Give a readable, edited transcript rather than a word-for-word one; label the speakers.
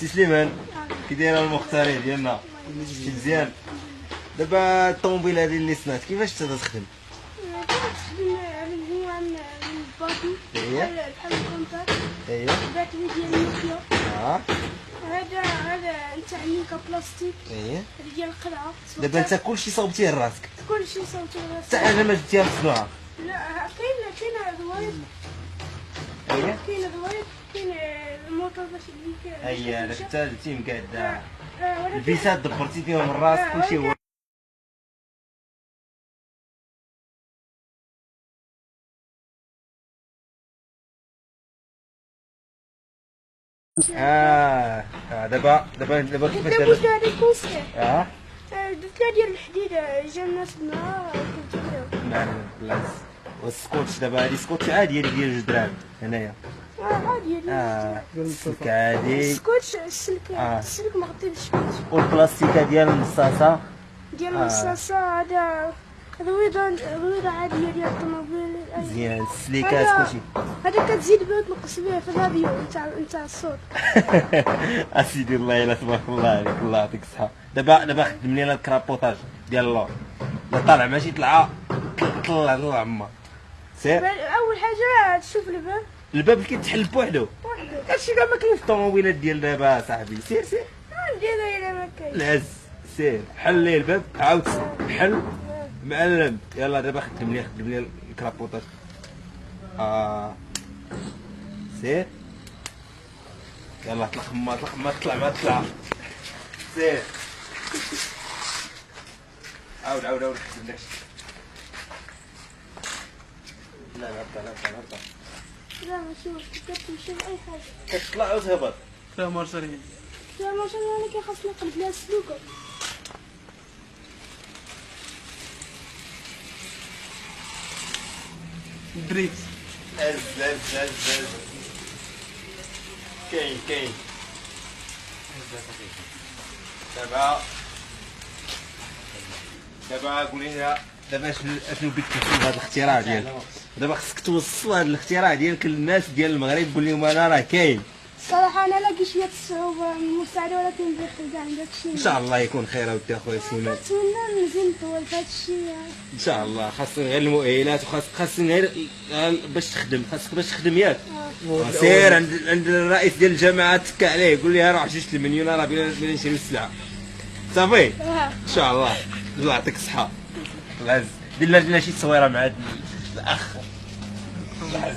Speaker 1: سي سليمان كي داير المختارين ديالنا شي مزيان. دابا الطوموبيل هذه اللي صنعت كيفاش تخدم؟
Speaker 2: كنخدم على مجموعة من الباطي بحال الكونتاكت الباتري ديال النوكيا. هذا نتاع الميكا بلاستيك. هذا ديال القلعة.
Speaker 1: دابا انت كلشي صوبتيه لراسك؟
Speaker 2: كلشي صوبتيه لراسك.
Speaker 1: حتى حاجه ما جبتيها في الصناعه؟
Speaker 2: لا كاين الروايد. كاين الروايد كاين الموطور باش يديك.
Speaker 1: هذاك انت درتيه مقاد الفيسات دبرتي فيهم الراس كلشي هو. دابا كيفاش
Speaker 2: درت له هذا الكوسير. درت له ديال الحديد جا الناس بنا كنت نديرو.
Speaker 1: نعم بلاص. والسكوتش دابا هادي سكوتش عادي ديال الجدران هنايا.
Speaker 2: عادي
Speaker 1: السلك عادي.
Speaker 2: السكوتش السلك ما غطيش السكوتش.
Speaker 1: والبلاستيكه ديال المصاصه.
Speaker 2: ديال المصاصه هذا ويضه عاديه ديال الطوموبيل.
Speaker 1: مزيان السليكات كلشي.
Speaker 2: هذا كتزيد به وتنقص به في الراديو نتاع الصوت.
Speaker 1: اسيدي الله الا تبارك الله عليك الله يعطيك الصحه. دابا خدم لينا الكرابوطاج ديال اللور. لا طالع ماشي طلعه طلع عما سير.
Speaker 2: اول حاجه تشوف
Speaker 1: الباب كيتحل بوحدو. هادشي كاع ما كاين في الطوموبيلات ديال دابا صاحبي. سير
Speaker 2: نديرو الا ما كاينش
Speaker 1: العز. سير حل ليه الباب عاود حل معلم. يلا دابا خدم لي الكرابوطاج. سير يلا طلق ما تطلع ما تطلع. سير عاود خدم داكشي. لا هبط
Speaker 2: لا ماشي كتمشي بأي حاجة.
Speaker 1: كتطلع وتهبط.
Speaker 3: فيها مارشالين.
Speaker 2: لا ماشي انا كيخاصني نقلب لها السلوكة.
Speaker 3: دريت.
Speaker 1: هز كاين دابا قولي لنا دابا اشنو بك تفهم هذا الاختراع ديالك؟ دابا خصك توصل هذا الاختراع ديالك للناس ديال المغرب. قول لهم انا راه كاين.
Speaker 2: الصراحة أنا لاقي شوية الصعوبة من المساعدة ولكن بخير كاع داكشي.
Speaker 1: ان شاء الله يكون خير اودي اخويا سليمان.
Speaker 2: كنتمنى نزيد نطول في هذا الشيء.
Speaker 1: ان شاء الله خاصني غير المؤهلات وخاصني غير باش تخدم. خاصك باش تخدم ياك. سير عند الرئيس ديال الجامعه تكا عليه قول لي روح 2 مليون راه بلا نشريو السلعه صافي. ان شاء الله الله يعطيك الصحه. العز دير لنا شي تصويره مع هذا الاخ العز.